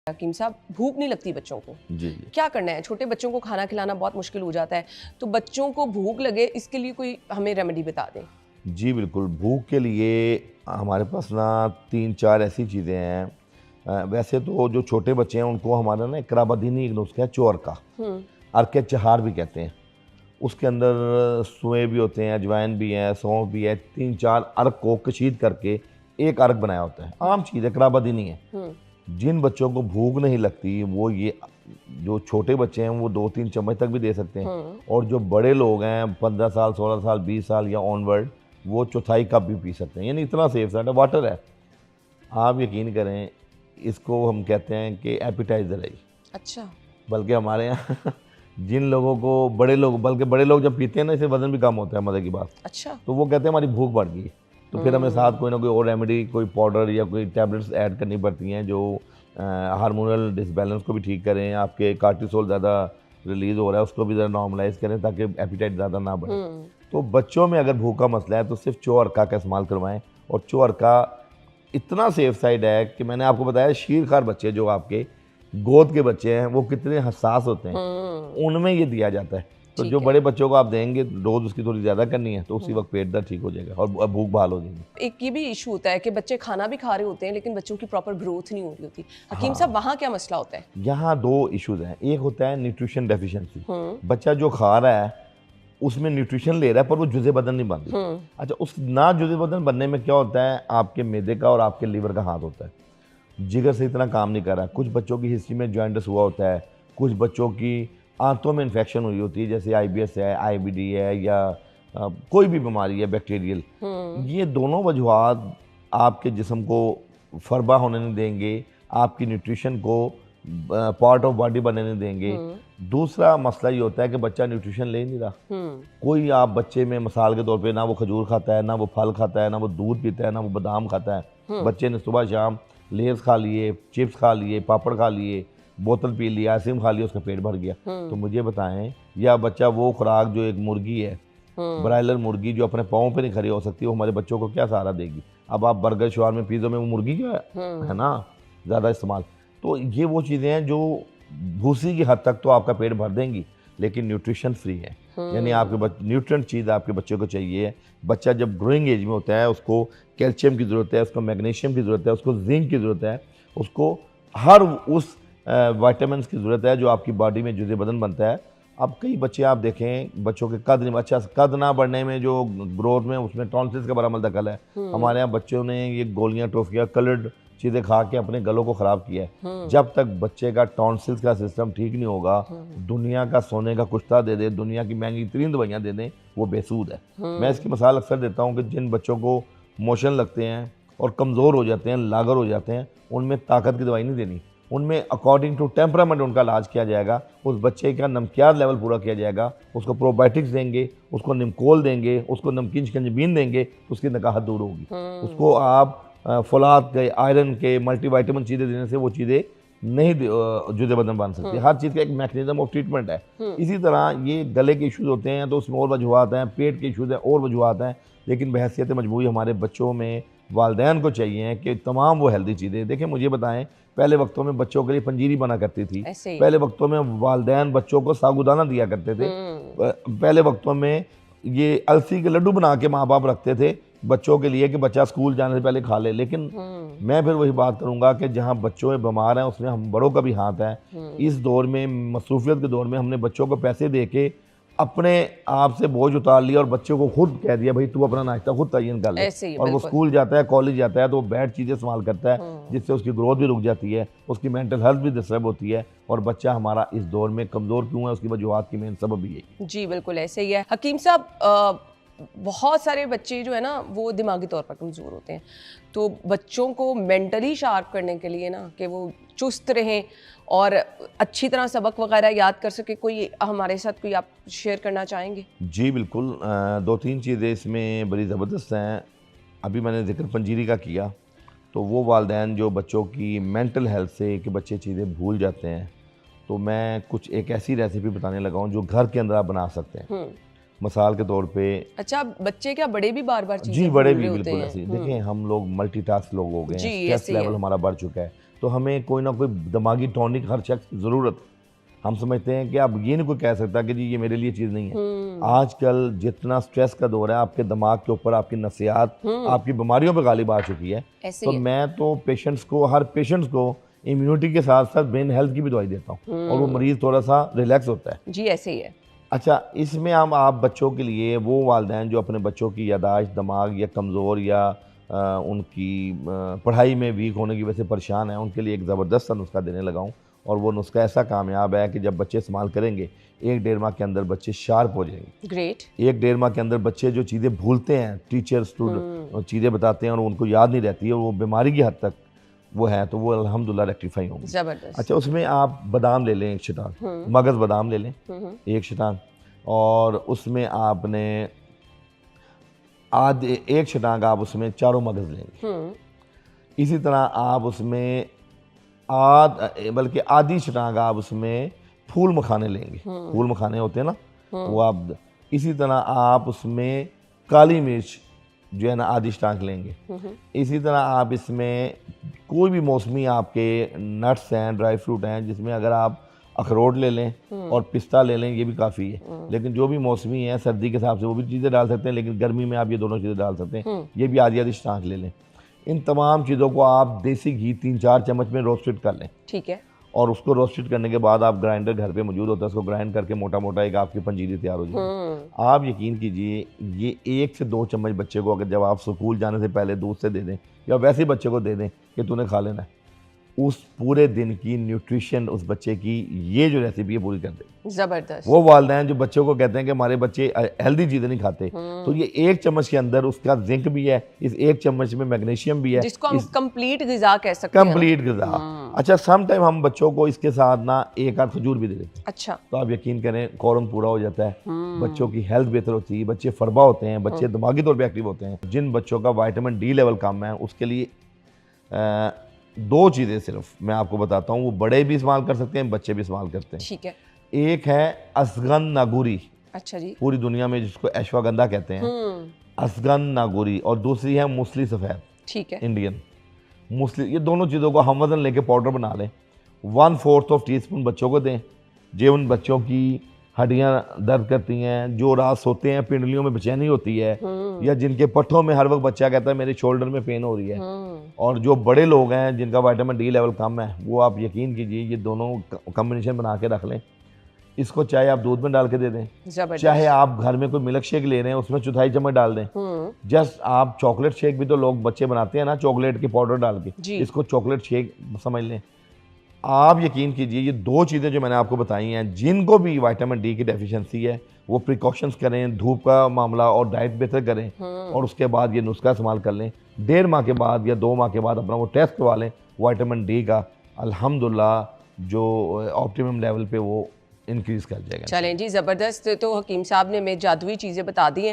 हकीम साहब, भूख नहीं लगती बच्चों को, जी क्या करना है? छोटे बच्चों को खाना खिलाना बहुत मुश्किल हो जाता है, तो बच्चों को भूख लगे इसके लिए कोई हमें रेमेडी बता दें। जी बिल्कुल। भूख के लिए हमारे पास ना 3-4 ऐसी चीज़ें हैं। वैसे तो जो छोटे बच्चे हैं उनको हमारा ना इकराबदीनी एक नुस्खा है, चोअरका, अर्क चहार भी कहते हैं। उसके अंदर सुए भी होते हैं, अजवाइन भी है, सौंफ भी है। 3-4 अर्क को कशीद करके एक अर्क बनाया होता है। आम चीज़ है, इकराबदीनी है। जिन बच्चों को भूख नहीं लगती वो ये जो छोटे बच्चे हैं वो 2-3 चम्मच तक भी दे सकते हैं। और जो बड़े लोग हैं 15 साल, 16 साल, 20 साल या ऑनवर्ड, वो चौथाई कप भी पी सकते हैं। यानी इतना सेफ साइड है, वाटर है। आप यकीन करें, इसको हम कहते हैं कि एपिटाइज़र है। अच्छा। बल्कि हमारे यहाँ जिन लोगों को बल्कि बड़े लोग जब पीते हैं ना, इससे वजन भी कम होता है, मज़े की बात। अच्छा। तो वो कहते हैं हमारी भूख बढ़ गई, तो फिर हमें साथ कोई ना कोई और रेमेडी, कोई पाउडर या कोई टैबलेट्स ऐड करनी पड़ती हैं जो हार्मोनल डिसबैलेंस को भी ठीक करें, आपके कार्टिसोल ज़्यादा रिलीज़ हो रहा है उसको भी ज़रा नॉर्मलाइज करें ताकि एपिटाइट ज़्यादा ना बढ़े। तो बच्चों में अगर भूख का मसला है तो सिर्फ चोअरका का इस्तेमाल करवाएं। और चोअरका इतना सेफ साइड है कि मैंने आपको बताया, शीरखार बच्चे जो आपके गोद के बच्चे हैं वो कितने हसास होते हैं, उनमें ये दिया जाता है। तो जो बड़े बच्चों को आप देंगे, डोज उसकी थोड़ी ज़्यादा करनी है, तो उसी वक्त पेट दर्द ठीक हो जाएगा और भूख बहाल हो जाएगी। एक ये भी इशू होता है कि बच्चे खाना भी खा रहे होते हैं लेकिन बच्चों की प्रॉपर ग्रोथ नहीं हो रही होती। हकीम साहब, वहाँ क्या मसला होता है? यहाँ 2 इश्यूज हैं। एक होता है न्यूट्रिशन डेफिशिएंसी, बच्चा जो खा रहा है उसमें न्यूट्रिशन ले रहा है पर वो जुज़े बदन नहीं बन रही। अच्छा, उस ना जुज़े बदन बनने में क्या होता है, आपके मैदे का और आपके लीवर का हाथ होता है। जिगर से इतना काम नहीं कर रहा। कुछ बच्चों की हिस्ट्री में जॉइंटिस हुआ होता है, कुछ बच्चों की आंतों में इन्फेक्शन हुई होती है, जैसे IBS है, IBD है, या कोई भी बीमारी है बैक्टीरियल। ये दोनों वजूहात आपके जिस्म को फरबा होने नहीं देंगे, आपकी न्यूट्रिशन को पार्ट ऑफ बॉडी बनने नहीं देंगे। दूसरा मसला ये होता है कि बच्चा न्यूट्रिशन ले नहीं रहा। कोई आप बच्चे में मिसाल के तौर पे ना वो खजूर खाता है, ना वो फल खाता है, ना वो दूध पीता है, ना वो बादाम खाता है। बच्चे ने सुबह शाम लेस खा लिए, चिप्स खा लिए, पापड़ खा लिए, बोतल पी लिया, आइसक्रीम खा लिया, उसका पेट भर गया। तो मुझे बताएं, या बच्चा वो खुराक जो एक मुर्गी है, ब्रायलर मुर्गी जो अपने पाँव पे नहीं खड़ी हो सकती, वो हमारे बच्चों को क्या सहारा देगी? अब आप बर्गर, शवारमे, पिज़्ज़ा में वो मुर्गी क्या है ना, ज़्यादा इस्तेमाल। तो ये वो चीज़ें हैं जो भूसी की हद तक तो आपका पेट भर देंगी लेकिन न्यूट्रिशन फ्री है। यानी आपके न्यूट्रिएंट चीज़ आपके बच्चे को चाहिए। बच्चा जब ग्रोइंग एज में होता है उसको कैल्शियम की ज़रूरत है, उसको मैग्नीशियम की ज़रूरत है, उसको जिंक की ज़रूरत है, उसको हर उस विटामिन्स की ज़रूरत है जो आपकी बॉडी में जुज़े बदन बनता है। अब कई बच्चे आप देखें, बच्चों के कद नहीं, अच्छा कद ना बढ़ने में, जो ग्रोथ में, उसमें टॉन्सिल्स का बड़ा दखल है। हमारे यहाँ बच्चों ने ये गोलियाँ, टॉफियाँ, कलर्ड चीज़ें खा के अपने गलों को ख़राब किया है। जब तक बच्चे का टॉन्सिल्स का सिस्टम ठीक नहीं होगा, दुनिया का सोने का कुश्ता दे दे, दुनिया की महंगी तरीन दवाइयाँ दे दें, वो बेसूद है। मैं इसकी मिसाल अक्सर देता हूँ कि जिन बच्चों को मोशन लगते हैं और कमज़ोर हो जाते हैं, लागर हो जाते हैं, उनमें ताकत की दवाई नहीं देनी, उनमें अकॉर्डिंग टू टेम्परामेंट उनका इलाज किया जाएगा। उस बच्चे का नमकियात लेवल पूरा किया जाएगा, उसको प्रोबायोटिक्स देंगे, उसको निमकोल देंगे, उसको नमकीन शिकंजबीन देंगे, तो उसकी नकाहत दूर होगी। उसको आप फौलाद के, आयरन के, मल्टीविटामिन चीज़ें देने से वो चीज़ें नहीं जुज़े बदन बन सकती। हर चीज़ का एक मैकेनिज्म ऑफ ट्रीटमेंट है। इसी तरह ये गले के इश्यूज़ होते हैं तो उसमें और वजूहात हैं, पेट के इश्यूज़ हैं और वजूहात हैं, लेकिन बहैसियत मजबूरी हमारे बच्चों में वालिदैन को चाहिए कि तमाम वो हेल्दी चीज़ें देखें। मुझे बताएं, पहले वक्तों में बच्चों के लिए पंजीरी बना करती थी, पहले वक्तों में वालिदैन बच्चों को साबूदाना दिया करते थे, पहले वक्तों में ये अलसी के लड्डू बना के माँ बाप रखते थे बच्चों के लिए कि बच्चा स्कूल जाने से पहले खा ले। लेकिन मैं फिर वही बात करूंगा कि जहाँ बच्चों में बीमार हैं उसमें हम बड़ों का भी हाथ है। इस दौर में, मसरूफियत के दौर में, हमने बच्चों को पैसे दे के अपने आप से बोझ उतार लिया और बच्चों को खुद कह दिया भाई तू अपना नाश्ता खुद तयन कर ले। और वो स्कूल जाता है, कॉलेज जाता है तो वो बैड चीज़ें इस्तेमाल करता है जिससे उसकी ग्रोथ भी रुक जाती है, उसकी मेंटल हेल्थ भी डिस्टर्ब होती है, और बच्चा हमारा इस दौर में कमज़ोर क्यों है, उसकी वजूहात की मेन सबब भी है। जी बिल्कुल ऐसे ही है हकीम साहब। बहुत सारे बच्चे जो है ना वो दिमागी तौर पर कमज़ोर होते हैं, तो बच्चों को मेंटली शार्प करने के लिए ना कि वो चुस्त रहें और अच्छी तरह सबक वगैरह याद कर सके, कोई हमारे साथ कोई आप शेयर करना चाहेंगे? जी बिल्कुल। 2-3 चीज़ें इसमें बड़ी ज़बरदस्त हैं। अभी मैंने जिक्र पंजीरी का किया, तो वो वालिदैन जो बच्चों की मेंटल हेल्थ से कि बच्चे चीज़ें भूल जाते हैं, तो मैं कुछ एक ऐसी रेसिपी बताने लगा हूँ जो घर के अंदर आप बना सकते हैं। मिसाल के तौर पे, अच्छा बच्चे क्या बड़े भी बार बार चीजें जी बड़े भी भूल रहे बिल्कुल होते ऐसे हैं? देखें, हम लोग मल्टीटास्क लोग हो गए हैं, स्ट्रेस लेवल हमारा बढ़ चुका है। तो हमें कोई ना कोई दिमागी टॉनिक हर शख्स की ज़रूरत है। हम समझते हैं कि अब ये नहीं कोई कह सकता कि जी ये मेरे लिए चीज़ नहीं है। आजकल जितना स्ट्रेस का दौर है, आपके दिमाग के ऊपर आपकी नसियात आपकी बीमारियों पर गालिब आ चुकी है। तो मैं तो हर पेशेंट्स को इम्यूनिटी के साथ साथ ब्रेन हेल्थ की भी दवाई देता हूँ और वो मरीज़ थोड़ा सा रिलैक्स होता है। जी ऐसे ही है। अच्छा, इसमें हम आप बच्चों के लिए वो वालिदैन जो अपने बच्चों की यादाश्त, दिमाग या कमज़ोर या उनकी पढ़ाई में वीक होने की वजह से परेशान हैं, उनके लिए एक ज़बरदस्त सा नुस्खा देने लगा हूँ। और वो नुस्खा ऐसा कामयाब है कि जब बच्चे इस्तेमाल करेंगे 1-1.5 माह के अंदर बच्चे शार्प हो जाएंगे। ग्रेट। 1-1.5 माह के अंदर बच्चे जो चीज़ें भूलते हैं, टीचर स्टूडेंट चीज़ें बताते हैं और उनको याद नहीं रहती है, और वो बीमारी की हद तक वो है, तो वो अल्हम्दुलिल्लाह रेक्टिफाई होंगे। ज़बरदस्त। अच्छा, उसमें आप बादाम ले लें 1 शतांग, मगज़ बादाम ले लें 1 शतांग, और उसमें आपने आधे 1 शतांग आप उसमें चारों मगज़ लेंगे। इसी तरह आप उसमें बल्कि आधी शतांग आप उसमें फूल मखाने लेंगे। फूल मखाने होते हैं ना, वो आप इसी तरह आप उसमें काली मिर्च जो है ना आधी शतांग लेंगे। इसी तरह आप इसमें कोई भी मौसमी आपके नट्स हैं, ड्राई फ्रूट हैं, जिसमें अगर आप अखरोट ले लें और पिस्ता ले लें, ये भी काफ़ी है। लेकिन जो भी मौसमी है सर्दी के हिसाब से वो भी चीज़ें डाल सकते हैं, लेकिन गर्मी में आप ये दोनों चीज़ें डाल सकते हैं। ये भी आधी आधी शतांग ले लें। इन तमाम चीज़ों को आप देसी घी 3-4 चम्मच में रोस्टेड कर लें। ठीक है। और उसको रोस्टेड करने के बाद आप ग्राइंडर घर पे मौजूद होता है, उसको ग्राइंड करके मोटा मोटा एक आपकी पंजीरी तैयार हो जाएगी। आप यकीन कीजिए, ये 1 से 2 चम्मच बच्चे को अगर जब आप स्कूल जाने से पहले दूध से दे दें या वैसे ही बच्चे को दे दें कि तूने खा लेना है, उस पूरे दिन की न्यूट्रिशन उस बच्चे की ये जो रेसिपी है पूरी कर दे। ज़बरदस्त। वो वालिदैन जो बच्चों को कहते हैं कि हमारे बच्चे हेल्दी चीज़ें नहीं खाते, तो ये 1 चम्मच के अंदर उसका जिंक भी है, इस 1 चम्मच में मैग्नीशियम भी है, जिसको हम कंप्लीट ग़िज़ा कह सकते हैं। कंप्लीट ग़िज़ा। अच्छा, सम टाइम हम बच्चों को इसके साथ ना 1 आध खजूर भी दे देते हैं। अच्छा। तो आप यकीन करें कॉरम पूरा हो जाता है, बच्चों की हेल्थ बेहतर होती है, बच्चे फरबा होते हैं, बच्चे दिमागी तौर पर एक्टिव होते हैं। जिन बच्चों का विटामिन डी लेवल कम है, उसके लिए 2 चीज़ें सिर्फ मैं आपको बताता हूँ, वो बड़े भी इस्तेमाल कर सकते हैं, बच्चे भी इस्तेमाल करते हैं। ठीक है। एक है असगन नागुरी, अच्छा जी। पूरी दुनिया में जिसको अश्वगंधा कहते हैं, असगन नागुरी, और दूसरी है मूसली सफ़ेद, ठीक है। इंडियन मूसली। ये दोनों चीज़ों को हम वज़न लेके पाउडर बना लें, 1/4 टीस्पून बच्चों को दें। जो उन बच्चों की हड्डियाँ दर्द करती हैं, जो रात सोते हैं पिंडलियों में बेचैनी होती है, या जिनके पट्ठों में हर वक्त बच्चा कहता है मेरे शोल्डर में पेन हो रही है, और जो बड़े लोग हैं जिनका विटामिन डी लेवल कम है, वो आप यकीन कीजिए ये दोनों कम्बिनेशन बना के रख लें। इसको चाहे आप दूध में डाल के दे दें, चाहे आप घर में कोई मिल्क शेक ले रहे हैं उसमें 1/4 चम्मच डाल दें। जस्ट आप चॉकलेट शेक भी तो लोग बच्चे बनाते हैं ना, चॉकलेट की पाउडर डाल के, इसको चॉकलेट शेक समझ लें। आप यकीन कीजिए ये 2 चीज़ें जो मैंने आपको बताई हैं, जिनको भी विटामिन डी की डेफिशिएंसी है, वो प्रिकॉशंस करें, धूप का मामला और डाइट बेहतर करें, और उसके बाद ये नुस्खा इस्तेमाल कर लें। 1.5 माह के बाद या 2 माह के बाद अपना वो टेस्ट करवा लें विटामिन डी का, अल्हम्दुलिल्लाह जो ऑप्टिमम लेवल पे वो इंक्रीज़ कर जाएगा। चलें जी, ज़बरदस्त। तो हकीम साहब ने हमें जादुई चीज़ें बता दी हैं।